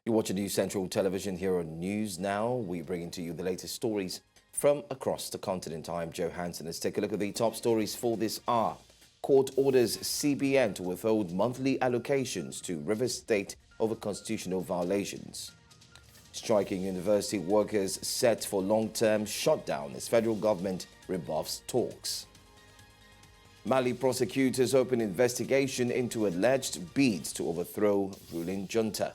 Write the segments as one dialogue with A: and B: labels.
A: You're watching News Central Television here on News Now. We bring to you the latest stories from across the continent. I'm Joe Hanson. Let's take a look at the top stories for this hour. Court orders CBN to withhold monthly allocations to Rivers State over constitutional violations. Striking university workers set for long-term shutdown as federal government rebuffs talks. Mali prosecutors open investigation into alleged bids to overthrow ruling junta.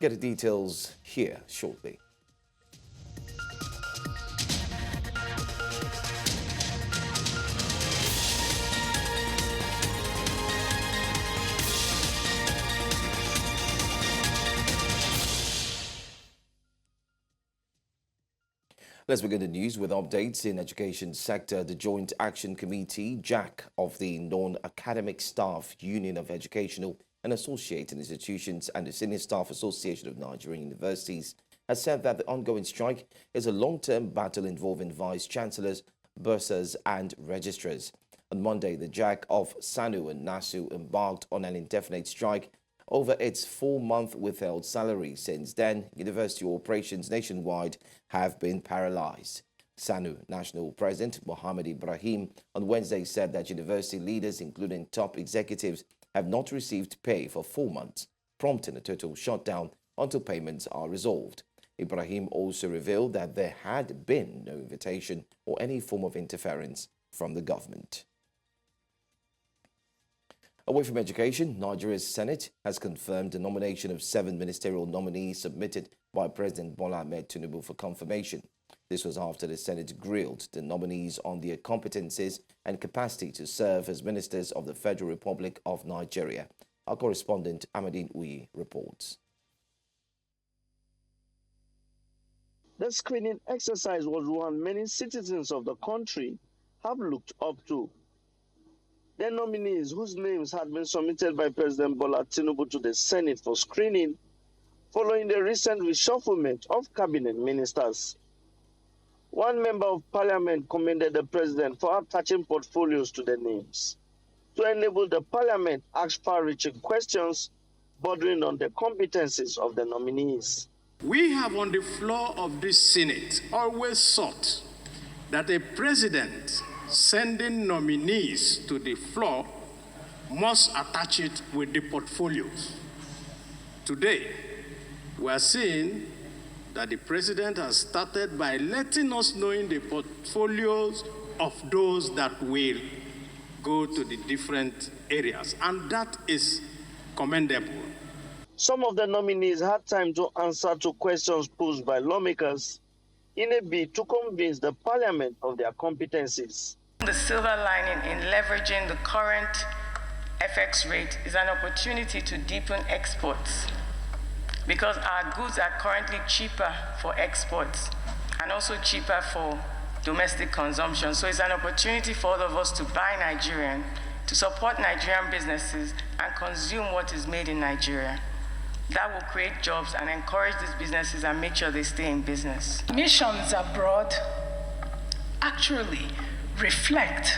A: Get the details here shortly. Let's begin the news with updates in education sector. The Joint Action Committee, JAC, of the Non-Academic Staff Union of Educational and Associated Institutions and the Senior Staff Association of Nigerian Universities has said that the ongoing strike is a long-term battle involving vice-chancellors, bursars and registrars. On Monday, the JAC of SANU and NASU embarked on an indefinite strike over its 4-month withheld salary. Since then, university operations nationwide have been paralyzed. SANU National President Mohammed Ibrahim on Wednesday said that university leaders, including top executives, have not received pay for 4 months, prompting a total shutdown until payments are resolved. Ibrahim also revealed that there had been no invitation or any form of interference from the government. Away from education, Nigeria's Senate has confirmed the nomination of 7 ministerial nominees submitted by President Bola Ahmed Tinubu for confirmation. This was after the Senate grilled the nominees on their competencies and capacity to serve as ministers of the Federal Republic of Nigeria. Our correspondent Amadine Uyi reports.
B: The screening exercise was one many citizens of the country have looked up to. The nominees whose names had been submitted by President Bola Tinubu to the Senate for screening following the recent reshufflement of cabinet ministers. One member of parliament commended the president for attaching portfolios to the names to enable the parliament ask far-reaching questions bordering on the competencies of the nominees.
C: We have on the floor of this Senate always sought that a president sending nominees to the floor must attach it with the portfolios. Today, we are seeing that the president has started by letting us know in the portfolios of those that will go to the different areas, and that is commendable.
B: Some of the nominees had time to answer to questions posed by lawmakers in a bid to convince the parliament of their competencies.
D: The silver lining in leveraging the current FX rate is an opportunity to deepen exports because our goods are currently cheaper for exports and also cheaper for domestic consumption. So it's an opportunity for all of us to buy Nigerian, to support Nigerian businesses and consume what is made in Nigeria. That will create jobs and encourage these businesses and make sure they stay in business.
E: Missions abroad actually reflect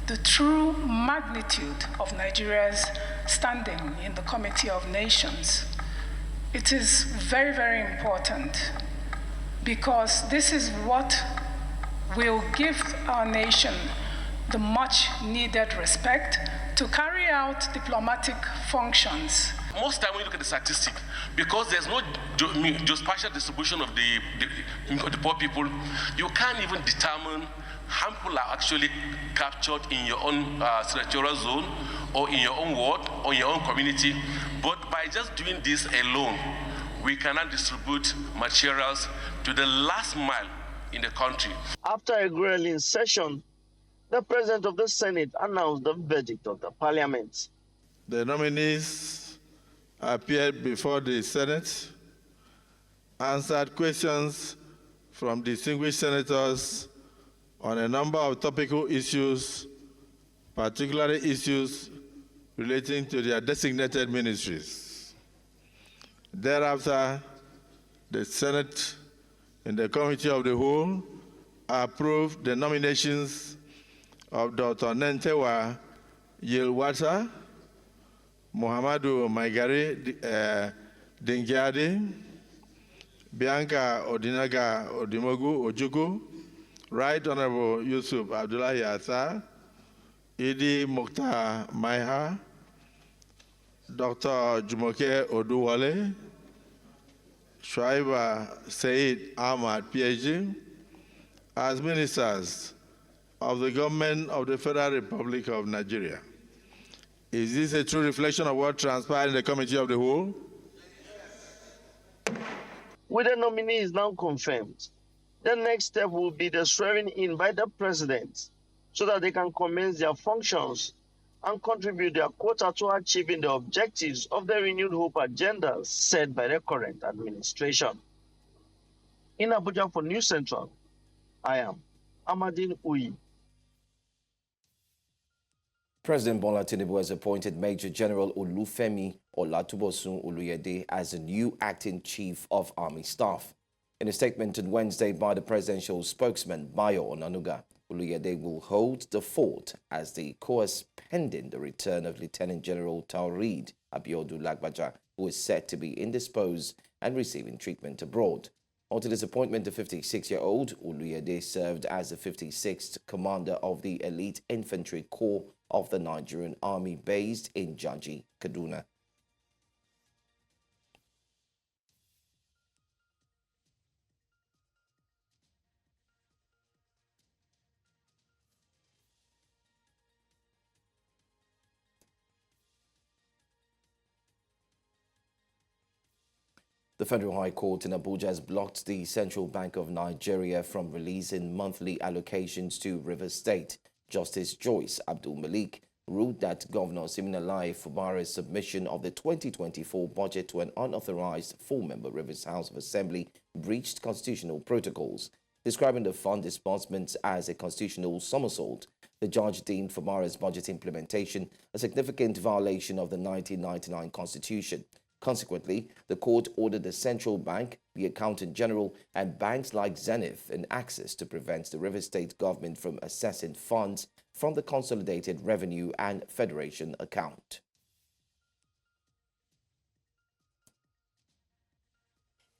E: the true magnitude of Nigeria's standing in the Committee of Nations. It is very, very important because this is what will give our nation the much needed respect to carry out diplomatic functions.
F: Most time when you look at the statistic, because there's no geospatial distribution of the poor people, you can't even determine how people are actually captured in your own territorial zone or in your own ward or in your own community. But by just doing this alone, we cannot distribute materials to the last mile in the country.
B: After a grueling session, the president of the Senate announced the verdict of the parliament.
G: The nominees appeared before the Senate, answered questions from distinguished senators on a number of topical issues, particularly issues relating to their designated ministries. Thereafter, the Senate, in the Committee of the Whole, approved the nominations of Dr. Nentewa Yilwata, Muhammadu Maigari, Dingyadi, Bianca Odinaga Odimogu Ojugu, Right Honorable Yusuf Abdullah Yatta, Idi Mokhtar Maiha, Dr. Jumoke Oduwale, Shuaiba Said Ahmad, PhD, as ministers of the government of the Federal Republic of Nigeria. Is this a true reflection of what transpired in the Committee of the Whole?
B: With the nominees now confirmed, the next step will be the swearing in by the president so that they can commence their functions and contribute their quota to achieving the objectives of the renewed hope agenda set by the current administration. In Abuja for News Central, I am Amadine Uyi.
A: President Bola Tinubu has appointed Major General Olufemi Olatubosun Oluyede as the new acting Chief of Army Staff. In a statement on Wednesday by the presidential spokesman, Bayo Onanuga, Oluyede will hold the fort as the course pending the return of Lieutenant General Taoreed Abiodun Lagbaja, who is said to be indisposed and receiving treatment abroad. Until his appointment, the 56-year-old Oluyede served as the 56th commander of the Elite Infantry Corps of the Nigerian Army based in Jaji, Kaduna. The Federal High Court in Abuja has blocked the Central Bank of Nigeria from releasing monthly allocations to Rivers State. Justice Joyce Abdul Malik ruled that Governor Siminalayi Fubara's submission of the 2024 budget to an unauthorized four-member Rivers House of Assembly breached constitutional protocols. Describing the fund disbursements as a constitutional somersault, the judge deemed Fubara's budget implementation a significant violation of the 1999 Constitution. Consequently, the court ordered the central bank, the accountant general, and banks like Zenith and Access to prevent the Rivers State government from assessing funds from the Consolidated Revenue and Federation account.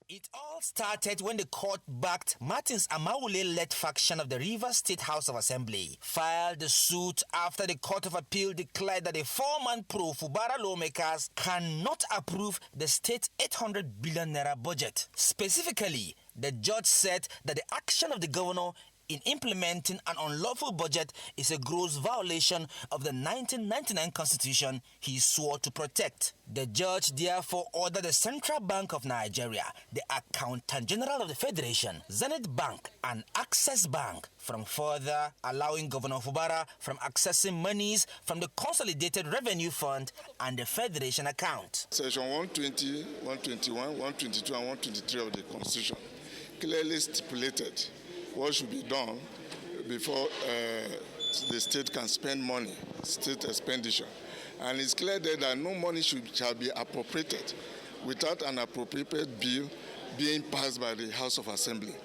H: It all started when the court-backed Martins Amawule-led faction of the Rivers State House of Assembly filed the suit after the Court of Appeal declared that the four-man pro-Fubara lawmakers cannot approve the state's 800 billion naira budget. Specifically, the judge said that the action of the governor in implementing an unlawful budget is a gross violation of the 1999 Constitution he swore to protect. The judge therefore ordered the Central Bank of Nigeria, the Accountant General of the Federation, Zenith Bank, and Access Bank from further allowing Governor Fubara from accessing monies from the Consolidated Revenue Fund and the Federation account.
I: Section 120, 121, 122, and 123 of the Constitution clearly stipulated what should be done before the state can spend money, state expenditure. And it's clear there that no money shall be appropriated without an appropriated bill being passed by the House of Assembly.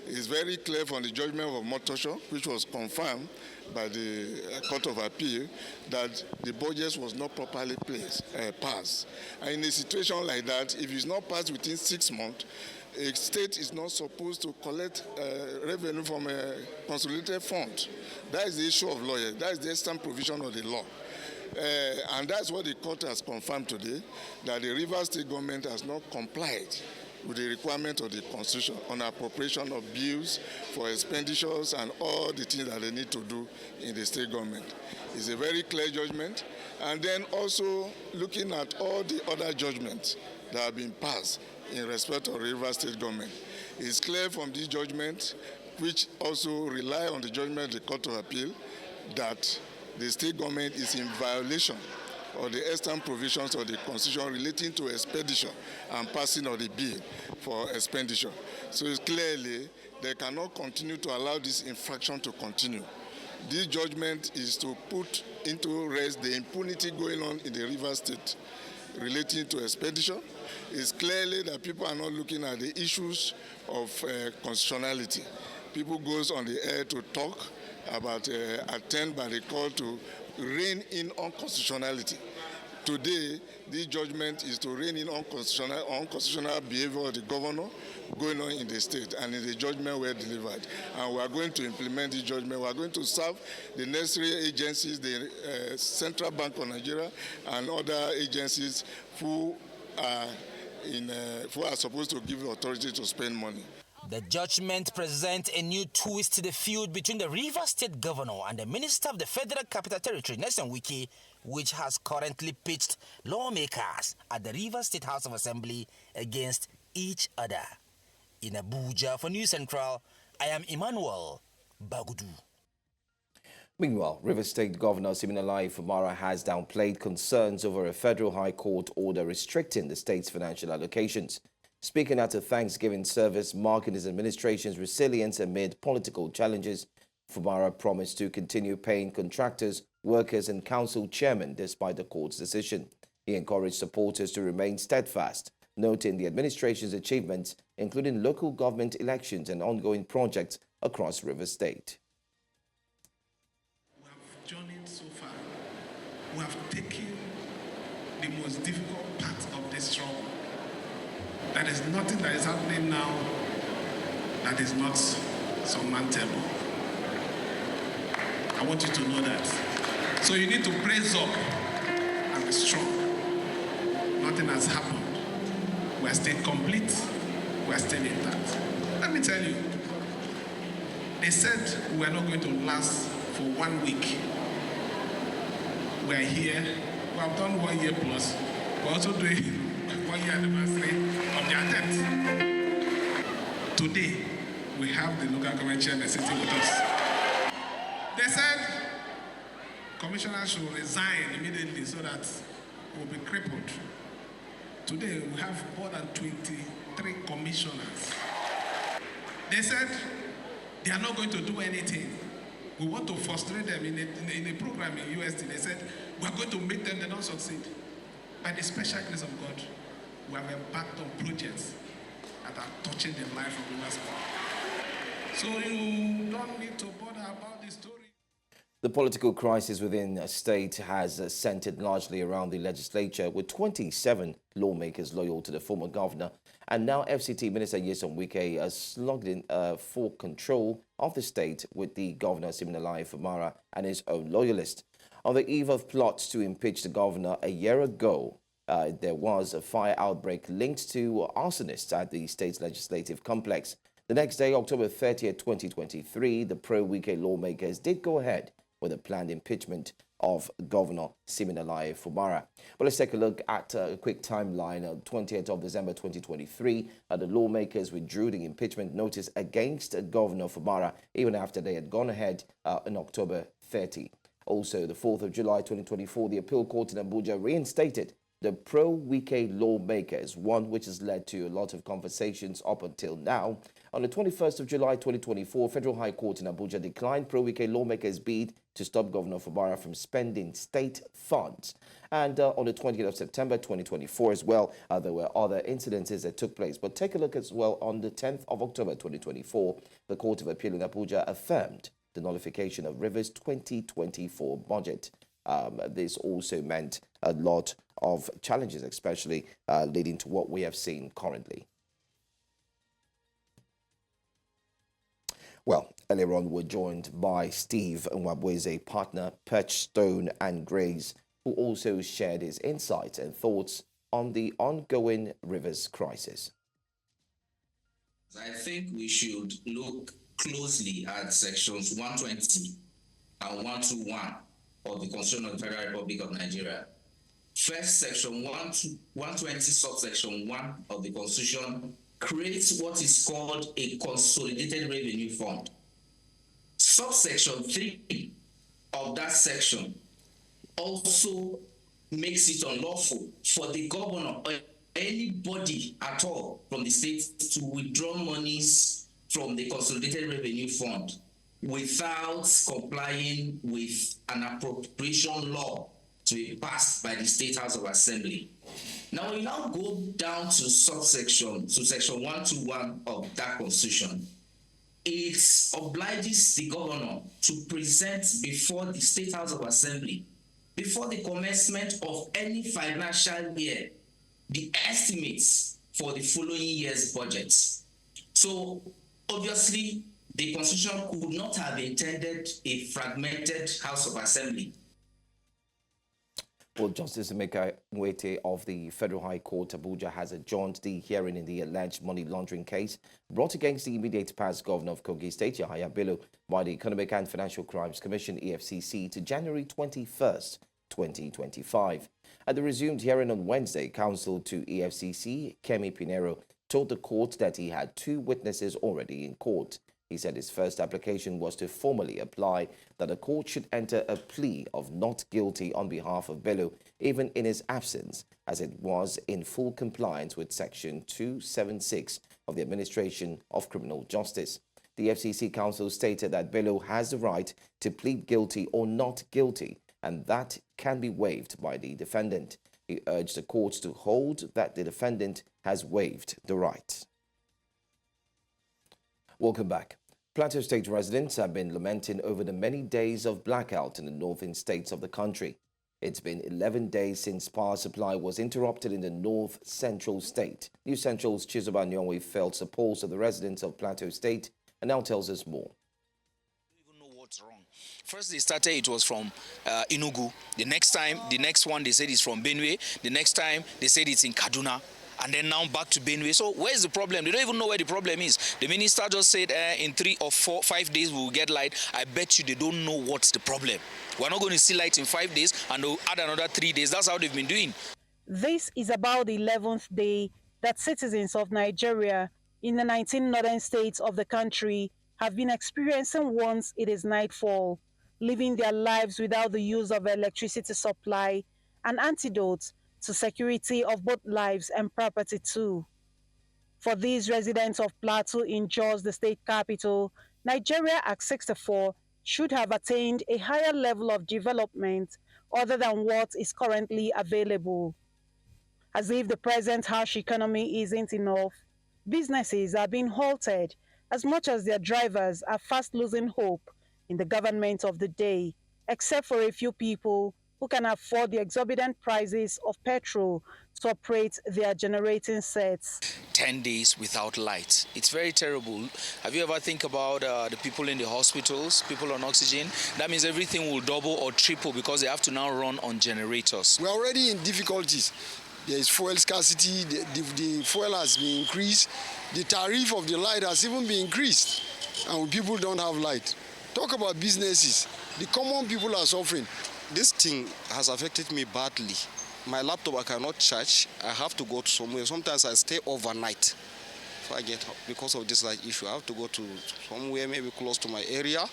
I: It's very clear from the judgment of Motosho, which was confirmed by the Court of Appeal, that the budget was not properly passed. And in a situation like that, if it's not passed within 6 months, a state is not supposed to collect revenue from a consolidated fund. That is the issue of law. That is the extant provision of the law. And that's what the court has confirmed today, that the Rivers State government has not complied with the requirement of the Constitution on appropriation of bills for expenditures and all the things that they need to do in the state government. It's a very clear judgment. And then also looking at all the other judgments that have been passed in respect of Rivers State government. It's clear from this judgment, which also rely on the judgment of the Court of Appeal, that the state government is in violation of the extant provisions of the Constitution relating to expenditure and passing of the bill for expenditure. So it's clearly they cannot continue to allow this infraction to continue. This judgment is to put into rest the impunity going on in the Rivers State relating to expenditure. It's clearly that people are not looking at the issues of constitutionality. People goes on the air to talk about attempt by the court to rein in on constitutionality. Today, this judgment is to rein in unconstitutional behavior of the governor going on in the state, and in the judgment were delivered. And we are going to implement the judgment. We are going to serve the necessary agencies, the Central Bank of Nigeria, and other agencies who are supposed to give authority to spend money.
H: The judgment presents a new twist to the feud between the Rivers State Governor and the Minister of the Federal Capital Territory, Nelson Wike, which has currently pitched lawmakers at the Rivers State House of Assembly against each other. In Abuja for News Central, I am Emmanuel Bagudu.
A: Meanwhile, Rivers State Governor Siminalayi Fubara has downplayed concerns over a federal high court order restricting the state's financial allocations. Speaking at a Thanksgiving service marking his administration's resilience amid political challenges, Fubara promised to continue paying contractors, workers and council chairmen despite the court's decision. He encouraged supporters to remain steadfast, noting the administration's achievements, including local government elections and ongoing projects across Rivers State.
J: We have journeyed so far. We have taken the most difficult part of this struggle. There is nothing that is happening now that is not surmountable. I want you to know that. So you need to praise up and be strong. Nothing has happened. We are still complete. We are still intact. Let me tell you, they said we are not going to last for 1 week. We are here. We have done 1 year plus. We're also doing 1 year anniversary of the attempt. Today, we have the local government chairman sitting with us. They said commissioners should resign immediately so that we'll be crippled. Today, we have more than 23 commissioners. They said they are not going to do anything. We want to frustrate them in a program in USD. They said, we are going to make them, they don't succeed. By the special grace of God, we have embarked on projects that are touching the life of Rivers State. So you don't need to bother about the story.
A: The political crisis within a state has centered largely around the legislature, with 27 lawmakers loyal to the former governor. And now FCT Minister Nyesom Wike slugged in for control of the state with the governor Siminalayi Fubara and his own loyalists. On the eve of plots to impeach the governor a year ago, there was a fire outbreak linked to arsonists at the state's legislative complex. The next day, October 30th, 2023, the pro-Wike lawmakers did go ahead with a planned impeachment of Governor Siminalayi Fubara. But let's take a look at a quick timeline. On 20th of December 2023, the lawmakers withdrew the impeachment notice against Governor Fubara even after they had gone ahead on October 30. Also, the 4th of July 2024, the appeal court in Abuja reinstated the pro-Wike lawmakers, one which has led to a lot of conversations up until now. On the 21st of July 2024, Federal High Court in Abuja declined pro-Wike lawmakers' bid to stop Governor Fubara from spending state funds. And on the 20th of September 2024 as well, there were other incidences that took place. But take a look as well. On the 10th of October 2024, the Court of Appeal in Abuja affirmed the nullification of Rivers 2024 budget. This also meant a lot of challenges, especially leading to what we have seen currently. Well, earlier on, we're joined by Steve Nwabweze, partner, Perchstone and Grace, who also shared his insights and thoughts on the ongoing Rivers crisis.
K: I think we should look closely at sections 120 and 121 of the Constitution of the Federal Republic of Nigeria. First, section 120, subsection 1 of the Constitution creates what is called a consolidated revenue fund. Subsection 3 of that section also makes it unlawful for the governor or anybody at all from the state to withdraw monies from the consolidated revenue fund without complying with an appropriation law to be passed by the State House of Assembly. Now we now go down to section 121 of that Constitution. It obliges the governor to present before the State House of Assembly before the commencement of any financial year the estimates for the following year's budget. So obviously, the Constitution could not have intended a fragmented House of Assembly.
A: Well, Justice Emeka Nwete of the Federal High Court, Abuja, has adjourned the hearing in the alleged money laundering case brought against the immediate past governor of Kogi State, Yahaya Bello, by the Economic and Financial Crimes Commission, EFCC, to January 21st, 2025. At the resumed hearing on Wednesday, counsel to EFCC, Kemi Pinero, told the court that he had 2 witnesses already in court. He said his first application was to formally apply that the court should enter a plea of not guilty on behalf of Bello, even in his absence, as it was in full compliance with Section 276 of the Administration of Criminal Justice. The FCC counsel stated that Bello has the right to plead guilty or not guilty, and that can be waived by the defendant. He urged the courts to hold that the defendant has waived the right. Welcome back. Plateau State residents have been lamenting over the many days of blackout in the northern states of the country. It's been 11 days since power supply was interrupted in the north central state. News Central's Chizoba Nyongwe felt the pulse of the residents of Plateau State and now tells us more.
H: What's wrong. First they started, it was from Enugu. The next one they said it's from Benue. The next time they said it's in Kaduna. And then now back to Benue. So where's the problem? They don't even know where the problem is. The minister just said in 3 or 4, 5 days we will get light. I bet you they don't know what's the problem. We're not going to see light in 5 days and they'll add another 3 days. That's how they've been doing.
L: This is about the 11th day that citizens of Nigeria in the 19 northern states of the country have been experiencing once it is nightfall, living their lives without the use of electricity supply, an antidote to security of both lives and property too. For these residents of Plateau in Jos, the state capital, Nigeria at 64 should have attained a higher level of development other than what is currently available. As if the present harsh economy isn't enough, businesses are being halted as much as their drivers are fast losing hope in the government of the day, except for a few people who can afford the exorbitant prices of petrol to operate their generating sets.
H: 10 days without light. It's very terrible. Have you ever think about the people in the hospitals, people on oxygen? That means everything will double or triple because they have to now run on generators.
M: We're already in difficulties. There is fuel scarcity, the fuel has been increased, the tariff of the light has even been increased, and people don't have light. Talk about businesses. The common people are suffering.
N: This thing has affected me badly. My laptop I cannot charge. I have to go to somewhere. Sometimes I stay overnight. If I get because of this light issue, I have to go to somewhere maybe close to my area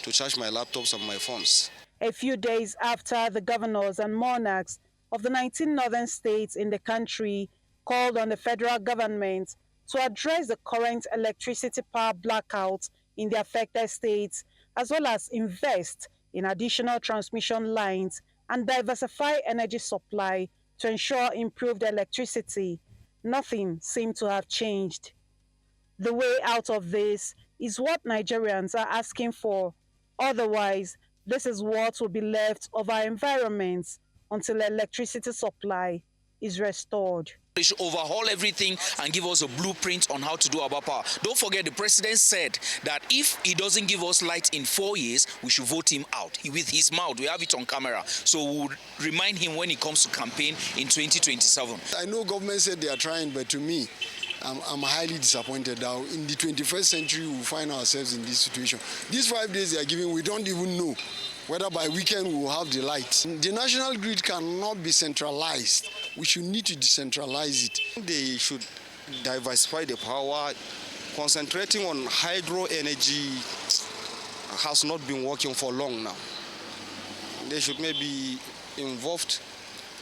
N: to charge my laptops and my phones.
L: A few days after the governors and monarchs of the 19 northern states in the country called on the federal government to address the current electricity power blackout in the affected states, as well as invest in additional transmission lines and diversify energy supply to ensure improved electricity, nothing seemed to have changed. The way out of this is what Nigerians are asking for. Otherwise, this is what will be left of our environments until electricity supply is restored.
H: They should overhaul everything and give us a blueprint on how to do our power. Don't forget, the president said that if he doesn't give us light in 4 years, we should vote him out. With his mouth, we have it on camera. So we'll remind him when he comes to campaign in 2027.
M: I know government said they are trying, but to me, I'm highly disappointed now. In the 21st century, we find ourselves in this situation. These 5 days they are giving, we don't even know whether by weekend we will have the light. The national grid cannot be centralized. We should need to decentralize it.
N: They should diversify the power. Concentrating on hydro energy has not been working for long now. They should maybe involve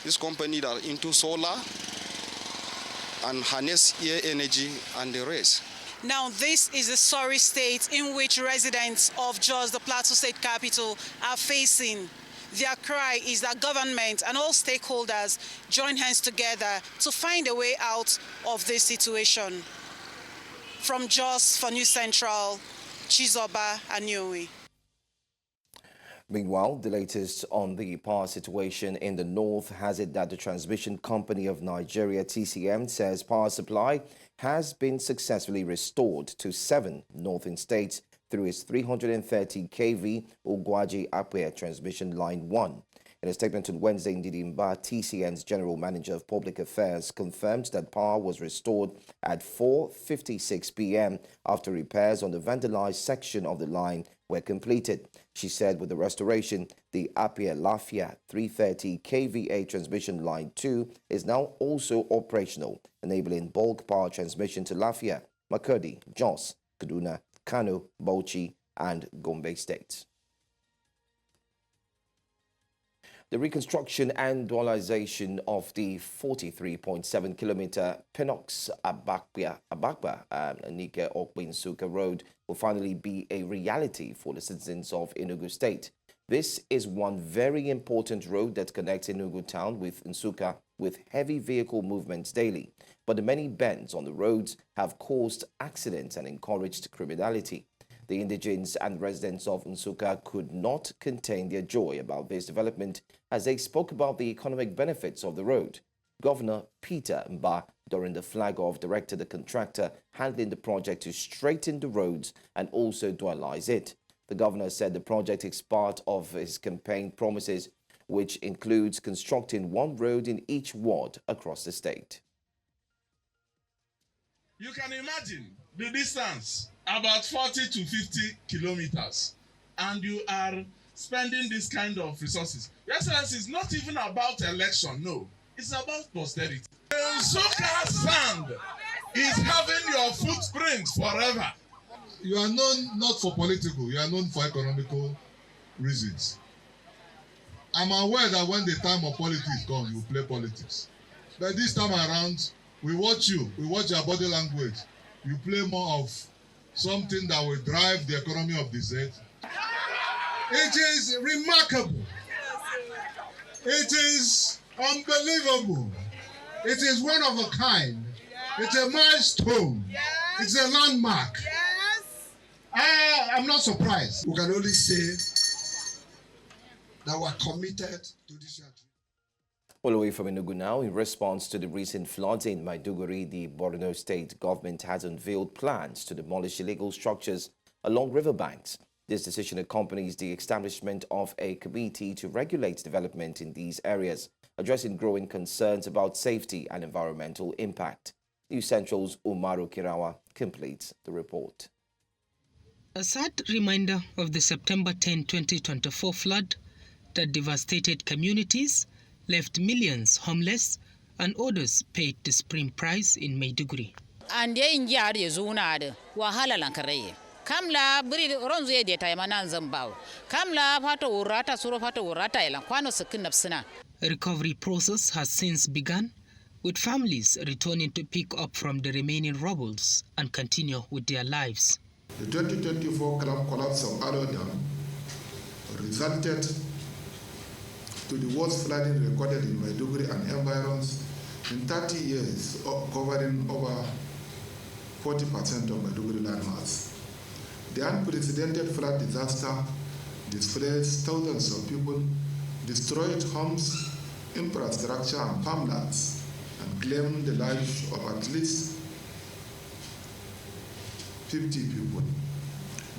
N: this company that are into solar and harness air energy and the rest.
L: Now, this is a sorry state in which residents of Jos, the Plateau State capital, are facing. Their cry is that government and all stakeholders join hands together to find a way out of this situation. From Jos for News Central, Chizoba Anyonwe.
A: Meanwhile, the latest on the power situation in the north has it that the Transmission Company of Nigeria, TCN, says power supply has been successfully restored to 7 northern states through its 330 kV Ogwaji-Akpe transmission line 1. In a statement on Wednesday in Didimba, TCN's General Manager of Public Affairs confirmed that power was restored at 4:56 p.m. after repairs on the vandalized section of the line were completed. She said with the restoration, the Apia-Lafia 330 kVA transmission line 2 is now also operational, enabling bulk power transmission to Lafia, Makurdi, Jos, Kaduna, Kano, Bauchi, and Gombe states. The reconstruction and dualization of the 43.7-kilometer Penox-Abakba Nike Okpin-Suka Road will finally be a reality for the citizens of Enugu State. This is one very important road that connects Enugu town with Nsukka with heavy vehicle movements daily. But the many bends on the roads have caused accidents and encouraged criminality. The indigents and residents of Nsukka could not contain their joy about this development as they spoke about the economic benefits of the road. Governor Peter Mba, during the flag-off, directed the contractor handling the project to straighten the roads and also dualize it. The governor said the project is part of his campaign promises, which includes constructing one road in each ward across the state.
O: You can imagine the distance, about 40 to 50 kilometers, and you are spending this kind of resources. Your Excellency, it's not even about election, no. It's about posterity. Nsukka sand is having your footprints forever.
P: You are known not for political, you are known for economical reasons. I'm aware that when the time of politics comes, you play politics. But this time around, we watch you, we watch your body language. You play more of something that will drive the economy of the state. It is remarkable. It is unbelievable. It is one of a kind. It's a milestone. It's a landmark. I'm not surprised.
Q: We can only say that we're committed to this.
A: All the way from Enugu now, in response to the recent floods in Maiduguri, the Borno state government has unveiled plans to demolish illegal structures along riverbanks. This decision accompanies the establishment of a committee to regulate development in these areas, addressing growing concerns about safety and environmental impact. News Central's Umaru Kirawa completes the report.
R: A sad reminder of the September 10, 2024 flood that devastated communities, left millions homeless, and others paid the supreme price in Maiduguri.
S: And wahala lankaraye. Kamla buri ronzo ye deta yamanan zambao. Kamla pato urata suro pato urata elan kwano sakinapsina.
R: A recovery process has since begun, with families returning to pick up from the remaining rubbles and continue with their lives.
P: The 2024 collapse of Ado Dam resulted to the worst flooding recorded in Maiduguri and environs in 30 years, covering over 40% of Maiduguri landmass. The unprecedented flood disaster displaced thousands of people, destroyed homes, infrastructure, and farmlands, and claimed the lives of at least 50 people.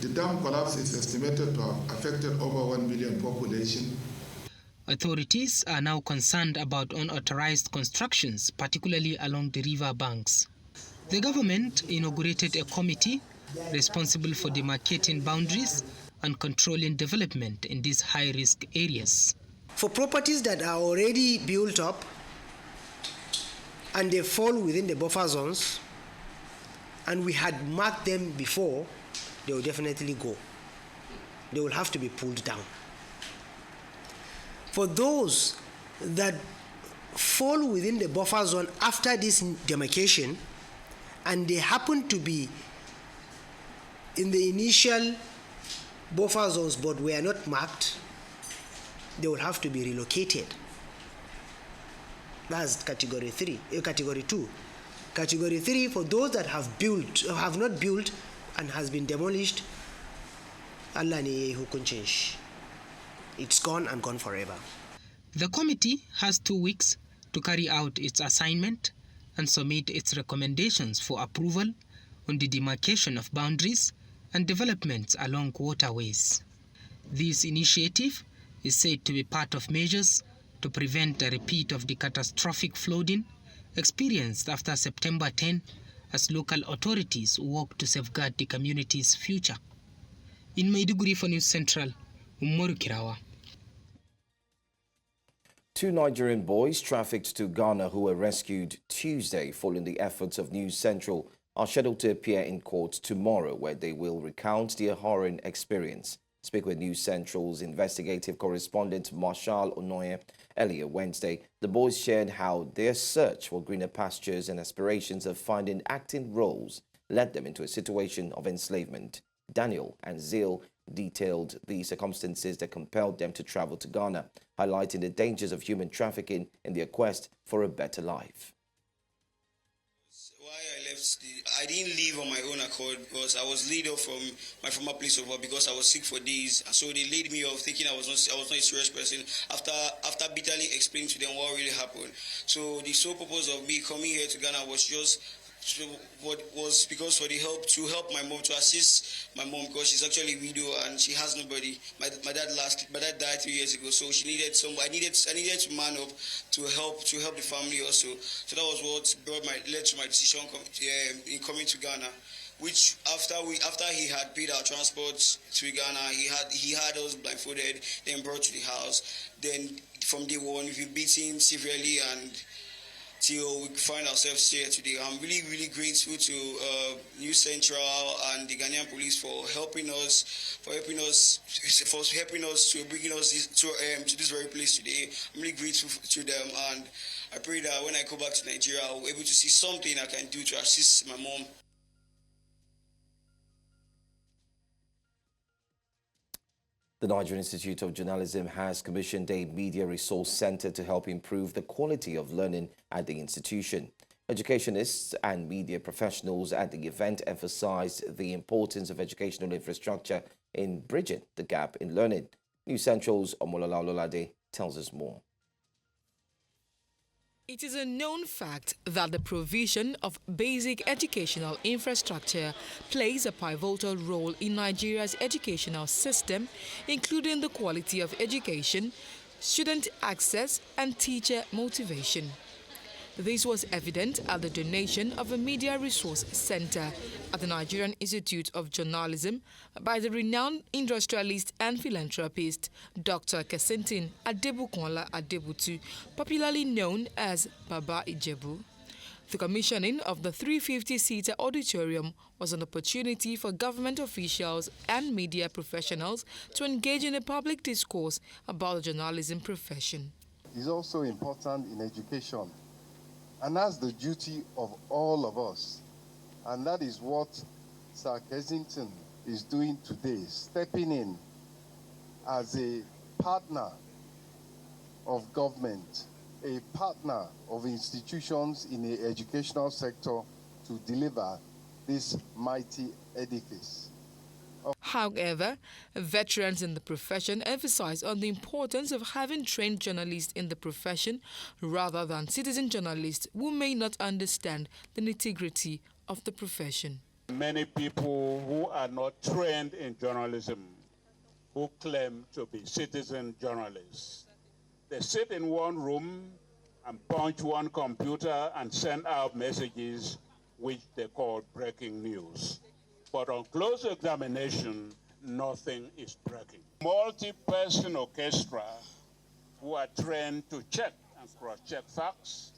P: The dam collapse is estimated to have affected over 1 million population.
R: Authorities are now concerned about unauthorized constructions, particularly along the river banks. The government inaugurated a committee responsible for demarcating boundaries and controlling development in these high-risk areas.
T: For properties that are already built up and they fall within the buffer zones, and we had marked them before, they will definitely go. They will have to be pulled down. For those that fall within the buffer zone after this demarcation, and they happen to be in the initial buffer zones but were not marked, they will have to be relocated. That's category 3, category 2. Category 3 for those that have built or have not built and has been demolished. Allah ne hukuncin shi. It's gone and gone forever.
R: The committee has 2 weeks to carry out its assignment and submit its recommendations for approval on the demarcation of boundaries and developments along waterways. This initiative is said to be part of measures to prevent a repeat of the catastrophic flooding experienced after September 10 as local authorities work to safeguard the community's future. In Maiduguri for News Central, Umaru Kirawa.
A: 2 Nigerian boys trafficked to Ghana who were rescued Tuesday following the efforts of News Central are scheduled to appear in court tomorrow, where they will recount their harrowing experience. Speak with News Central's investigative correspondent Marshal Onoye earlier Wednesday. The boys shared how their search for greener pastures and aspirations of finding acting roles led them into a situation of enslavement. Daniel and Zil detailed the circumstances that compelled them to travel to Ghana, highlighting the dangers of human trafficking in their quest for a better life.
U: I didn't leave on my own accord because I was laid off from my former place of work because I was sick for days. So they laid me off thinking I was not a serious person after bitterly explaining to them what really happened. So the sole purpose of me coming here to Ghana was just to help my mom, to assist my mom because she's actually a widow and she has nobody. My dad died 3 years ago, so she needed I needed to man up to help the family also. So that was what led to my decision in coming to Ghana. Which after he had paid our transport to Ghana, he had us blindfolded, then brought to the house. Then from day one, we've been beaten severely and till we find ourselves here today. I'm really, really grateful to News Central and the Ghanaian police for helping us to bringing us to this very place today. I'm really grateful to them, and I pray that when I go back to Nigeria, I'll be able to see something I can do to assist my mom.
A: The Nigerian Institute of Journalism has commissioned a media resource center to help improve the quality of learning at the institution. Educationists and media professionals at the event emphasized the importance of educational infrastructure in bridging the gap in learning. News Central's Omolola Ololade tells us more.
V: It is a known fact that the provision of basic educational infrastructure plays a pivotal role in Nigeria's educational system, including the quality of education, student access, and teacher motivation. This was evident at the donation of a media resource center at the Nigerian Institute of Journalism by the renowned industrialist and philanthropist Dr. Kesintin Adebukola Adebutu, popularly known as Baba Ijebu. The commissioning of the 350-seater auditorium was an opportunity for government officials and media professionals to engage in a public discourse about the journalism profession.
W: It's also important in education. And that's the duty of all of us. And that is what Sir Kensington is doing today, stepping in as a partner of government, a partner of institutions in the educational sector to deliver this mighty edifice.
V: However, veterans in the profession emphasize on the importance of having trained journalists in the profession rather than citizen journalists who may not understand the nitty-gritty of the profession.
X: Many people who are not trained in journalism who claim to be citizen journalists. They sit in one room and punch one computer and send out messages which they call breaking news. But on close examination, nothing is breaking. Multi-person orchestra who are trained to check and cross-check facts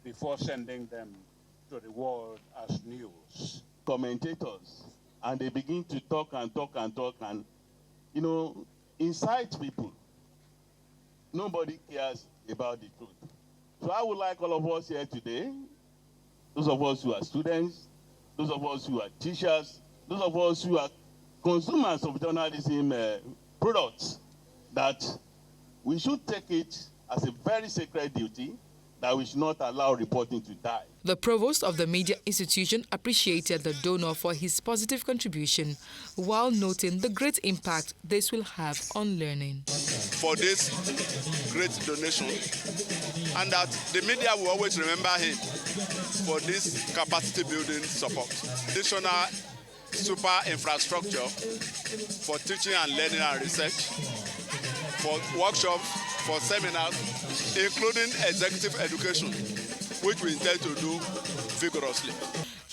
X: before sending them to the world as news.
Y: Commentators, and they begin to talk and, incite people. Nobody cares about the truth. So I would like all of us here today, those of us who are students, those of us who are teachers, those of us who are consumers of journalism products, that we should take it as a very sacred duty that we should not allow reporting to die.
V: The provost of the Media Institution appreciated the donor for his positive contribution, while noting the great impact this will have on learning.
C: for this great donation, and that the media will always remember him for this capacity building support. Additional super infrastructure for teaching and learning and research, for workshops, for seminars, including executive education, which we intend to do vigorously.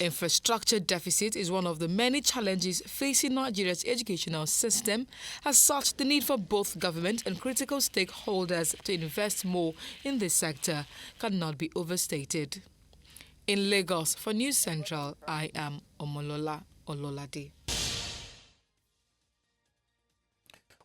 V: Infrastructure deficit is one of the many challenges facing Nigeria's educational system. As such, the need for both government and critical stakeholders to invest more in this sector cannot be overstated. In Lagos, for News Central, I am Omolola Ololade.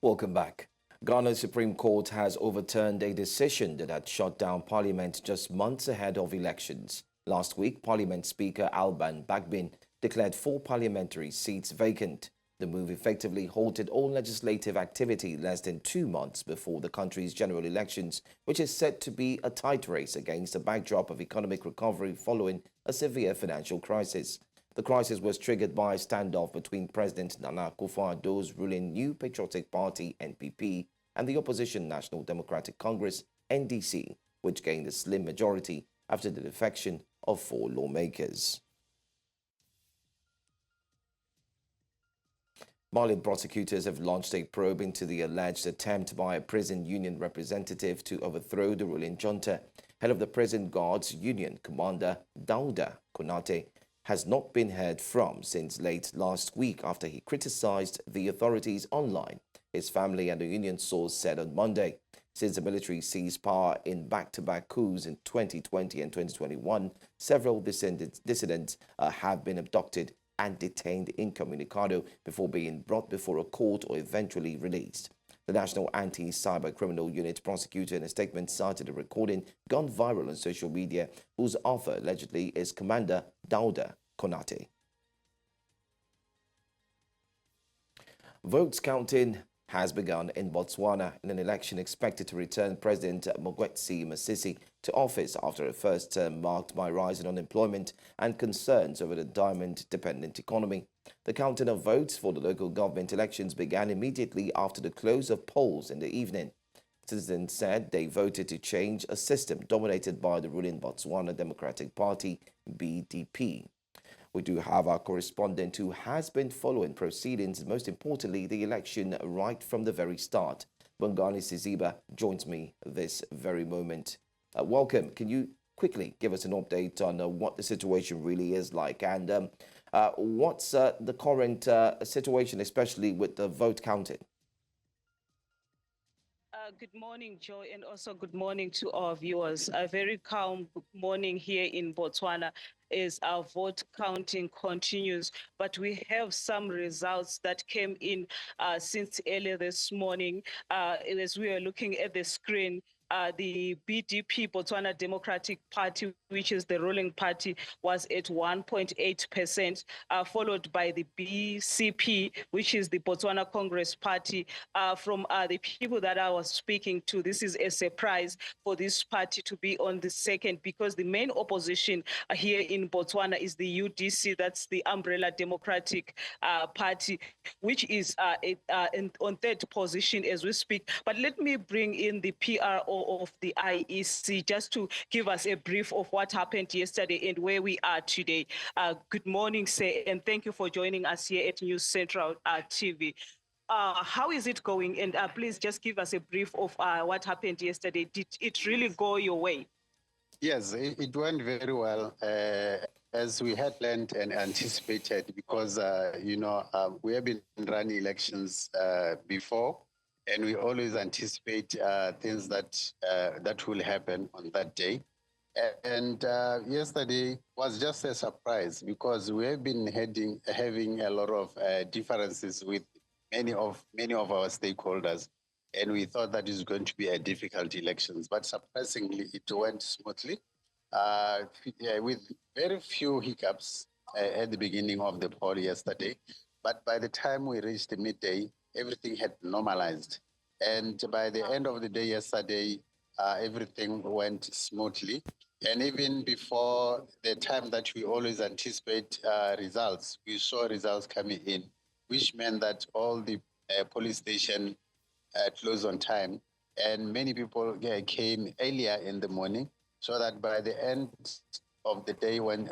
A: Welcome back. Ghana's Supreme Court has overturned a decision that had shut down Parliament just months ahead of elections. Last week, Parliament Speaker Alban Bagbin declared 4 parliamentary seats vacant. The move effectively halted all legislative activity less than 2 months before the country's general elections, which is set to be a tight race against a backdrop of economic recovery following a severe financial crisis. The crisis was triggered by a standoff between President Nana Akufo-Addo's ruling New Patriotic Party (NPP) and the opposition National Democratic Congress (NDC), which gained a slim majority after the defection of 4 lawmakers. Malian prosecutors have launched a probe into the alleged attempt by a prison union representative to overthrow the ruling junta. Head of the Prison Guards Union, Commander Dauda Konate, has not been heard from since late last week after he criticized the authorities online, his family and the union source said on Monday. Since the military seized power in back-to-back coups in 2020 and 2021, several dissidents have been abducted and detained incommunicado before being brought before a court or eventually released. The National Anti-Cyber Criminal Unit prosecutor in a statement cited a recording gone viral on social media whose author allegedly is Commander Dauda Konate. Votes counting has begun in Botswana in an election expected to return President Mokgweetsi Masisi to office after a first term marked by rising unemployment and concerns over the diamond-dependent economy. The counting of votes for the local government elections began immediately after the close of polls in the evening. Citizens said they voted to change a system dominated by the ruling Botswana Democratic Party, BDP. We do have our correspondent who has been following proceedings, and most importantly, the election right from the very start. Bongani Siziba joins me this very moment. Welcome. Can you quickly give us an update on what the situation really is like and what's the current situation, especially with the vote counting?
D: Good morning, Joe, and also good morning to our viewers. A very calm morning here in Botswana as our vote counting continues, but we have some results that came in since earlier this morning. As we are looking at the screen, the BDP, Botswana Democratic Party, which is the ruling party, was at 1.8%, followed by the BCP, which is the Botswana Congress Party. From the people that I was speaking to, this is a surprise for this party to be on the second, because the main opposition here in Botswana is the UDC, that's the Umbrella Democratic Party, which is on third position as we speak. But let me bring in the PRO of the IEC just to give us a brief of what happened yesterday and where we are today. Good morning, sir, and thank you for joining us here at News Central TV. How is it going? And please just give us a brief of what happened yesterday. Did it really go your way?
E: Yes, it went very well, as we had planned and anticipated, because, we have been running elections before, and we always anticipate things that will happen on that day. And yesterday was just a surprise, because we have been having a lot of differences with many of our stakeholders, and we thought that it was going to be a difficult elections. But surprisingly, it went smoothly, with very few hiccups at the beginning of the poll yesterday. But by the time we reached the midday, everything had normalized. And by the end of the day yesterday, everything went smoothly. And even before the time that we always anticipate results, we saw results coming in, which meant that all the police stations closed on time. and many people came earlier in the morning, so that by the end of the day, when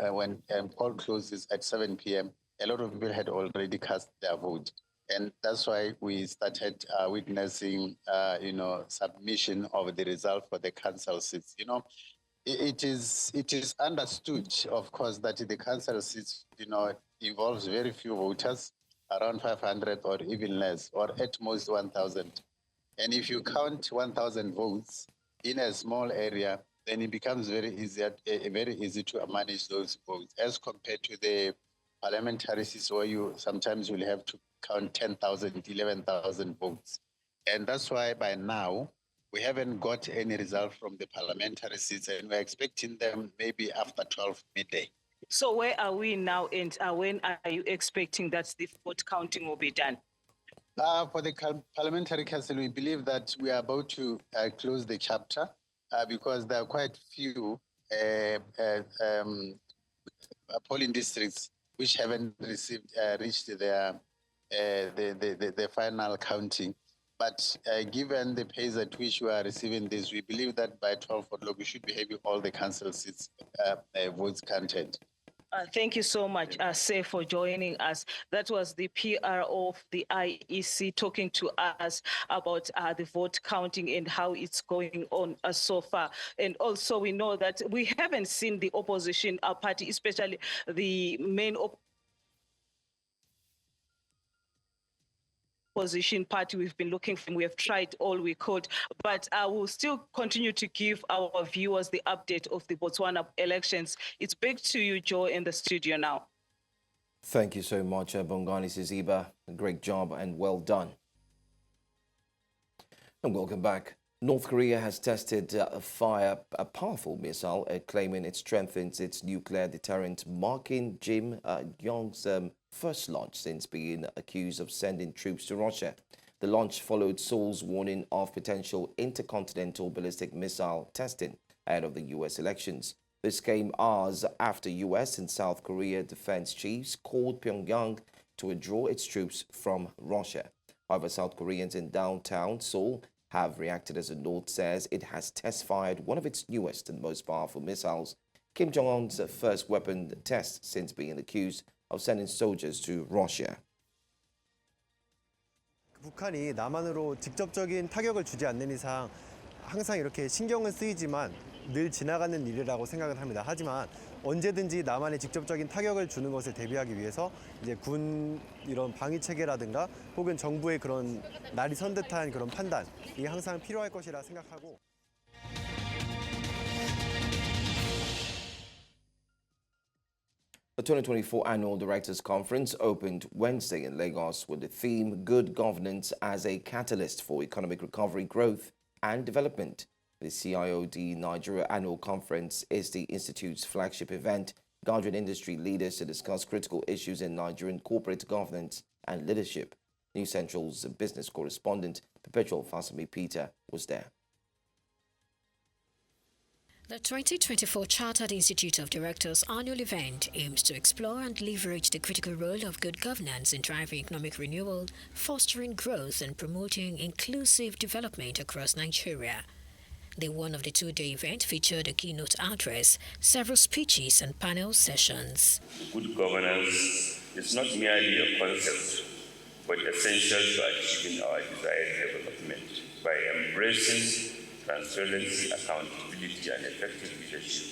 E: poll closes at 7 p.m., a lot of people had already cast their vote. And that's why we started witnessing, submission of the result for the council seats. It is understood, of course, that the council seats, involves very few voters, around 500 or even less, or at most 1,000. And if you count 1,000 votes in a small area, then it becomes very easy to manage those votes, as compared to the parliamentary seats where you sometimes will have to count 10,000, 11,000 votes. And that's why by now, we haven't got any result from the parliamentary seats, and we're expecting them maybe after 12 midday.
D: So where are we now, and when are you expecting that the vote counting will be done?
E: For the parliamentary council, we believe that we are about to close the chapter because there are quite few polling districts which haven't reached their the final counting. But given the pace at which we are receiving this, we believe that by 12 o'clock we should be having all the council seats votes counted.
D: Thank you so much, Sey, for joining us. That was the PR of the IEC talking to us about the vote counting and how it's going on so far. And also we know that we haven't seen the opposition party, especially the main opposition party we've been looking for. We have tried all we could, but I will still continue to give our viewers the update of the Botswana elections. It's back to you, Joe, in the studio now.
A: Thank you so much, Bongani Siziba. Great job and well done. And welcome back. North Korea has tested a powerful missile, claiming it strengthens its nuclear deterrent, marking Kim Jong's first launch since being accused of sending troops to Russia. The launch followed Seoul's warning of potential intercontinental ballistic missile testing ahead of the U.S. elections. This came hours after U.S. and South Korea defense chiefs called Pyongyang to withdraw its troops from Russia. However, South Koreans in downtown Seoul have reacted as the North says it has test-fired one of its newest and most powerful missiles, Kim Jong-un's first weapon test since being accused of sending soldiers to Russia.
B: 북한이 남한으로 직접적인 타격을 주지 않는 이상 항상 이렇게 신경은 쓰이지만 늘 지나가는 일이라고 생각을 합니다. 하지만 언제든지 남한에 직접적인 타격을 주는 것을 대비하기 위해서 이제 군 이런 방위 체계라든가 혹은 정부의 그런 날이 선 듯한 그런 판단이 항상 필요할 것이라 생각하고.
A: The 2024 Annual Directors Conference opened Wednesday in Lagos with the theme Good Governance as a Catalyst for Economic Recovery, Growth and Development. The CIOD Nigeria Annual Conference is the Institute's flagship event, gathering industry leaders to discuss critical issues in Nigerian corporate governance and leadership. New Central's business correspondent, Perpetual Fasami Peter, was there.
F: The 2024 Chartered Institute of Directors annual event aims to explore and leverage the critical role of good governance in driving economic renewal, fostering growth and promoting inclusive development across Nigeria. The one of the two-day event featured a keynote address, several speeches and panel sessions.
G: Good governance is not merely a concept, but essential to achieving our desired development by embracing transparency, accountability, and effective leadership.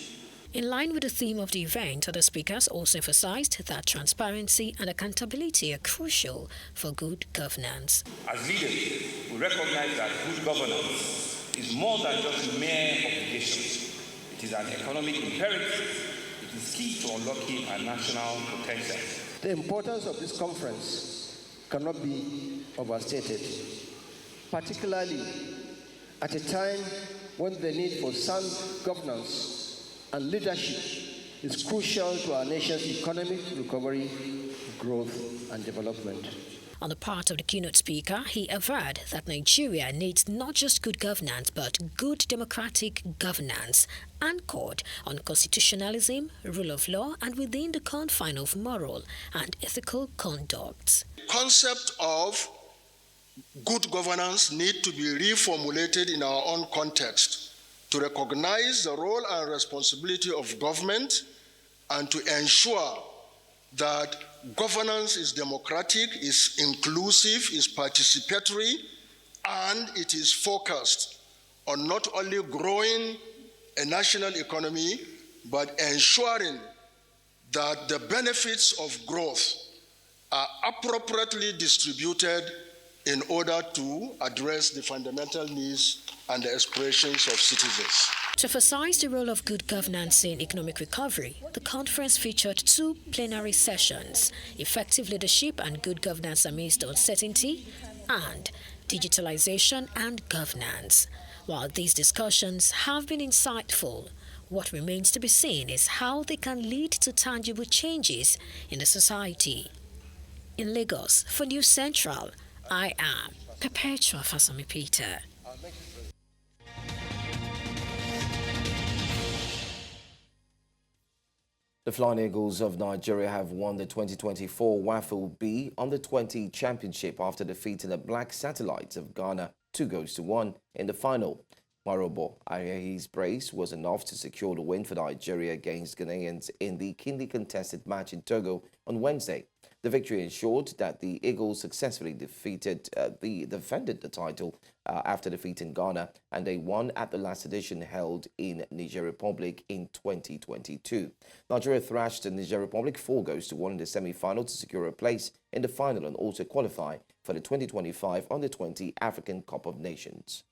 F: In line with the theme of the event, the speakers also emphasized that transparency and accountability are crucial for good governance.
G: As leaders, we recognize that good governance is more than just mere obligations. It is an economic imperative. It is key to unlocking our national potential.
I: The importance of this conference cannot be overstated, particularly at a time when the need for sound governance and leadership is crucial to our nation's economic recovery, growth, and development.
F: On the part of the keynote speaker, he averred that Nigeria needs not just good governance, but good democratic governance, anchored on constitutionalism, rule of law, and within the confine of moral and ethical conduct.
Q: Concept of good governance need to be reformulated in our own context to recognize the role and responsibility of government and to ensure that governance is democratic, is inclusive, is participatory, and it is focused on not only growing a national economy, but ensuring that the benefits of growth are appropriately distributed in order to address the fundamental needs and the aspirations of citizens.
F: To emphasize the role of good governance in economic recovery, the conference featured 2 plenary sessions, effective leadership and good governance amidst uncertainty, and digitalization and governance. While these discussions have been insightful, what remains to be seen is how they can lead to tangible changes in the society. In Lagos, for News Central, I am Perpetua Fasami Peter.
A: The Flying Eagles of Nigeria have won the 2024 WAFL B Under-20 Championship after defeating the Black Satellites of Ghana 2-1 in the final. Marobo Ayahi's brace was enough to secure the win for Nigeria against Ghanaians in the keenly contested match in Togo on Wednesday. The victory ensured that the Eagles successfully defended the title after defeating Ghana, and they won at the last edition held in Niger Republic in 2022. Nigeria thrashed the Niger Republic 4-1 in the semi-final to secure a place in the final and also qualify for the 2025 Under-20 African Cup of Nations.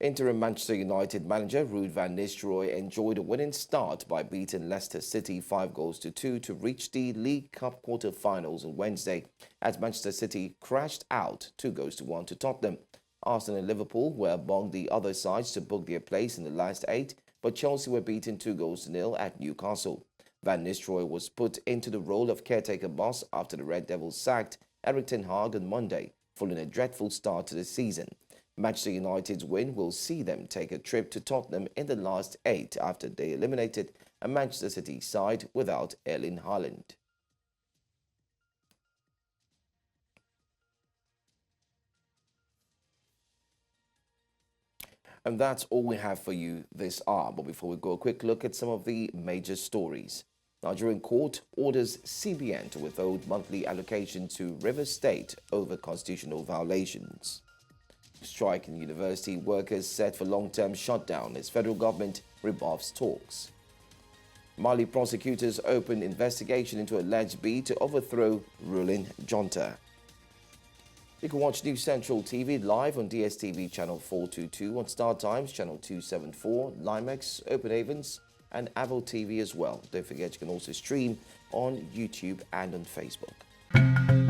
A: Interim Manchester United manager Ruud van Nistelrooy enjoyed a winning start by beating Leicester City 5-2 to reach the League Cup quarter-finals on Wednesday, as Manchester City crashed out 2-1 to Tottenham. Arsenal and Liverpool were among the other sides to book their place in the last 8, but Chelsea were beaten 2-0 at Newcastle. Van Nistelrooy was put into the role of caretaker boss after the Red Devils sacked Erik ten Hag on Monday, following a dreadful start to the season. Manchester United's win will see them take a trip to Tottenham in the last 8 after they eliminated a Manchester City side without Erling Haaland. And that's all we have for you this hour. But before we go, a quick look at some of the major stories. Nigerian court orders CBN to withhold monthly allocation to Rivers State over constitutional violations. Strike in university workers set for long-term shutdown as federal government rebuffs talks. Mali prosecutors open investigation into alleged bid to overthrow ruling junta. You can watch News Central TV live on DSTV channel 422, on Star Times channel 274, Limex, Open Havens, and Avo TV as well. Don't forget you can also stream on YouTube and on Facebook.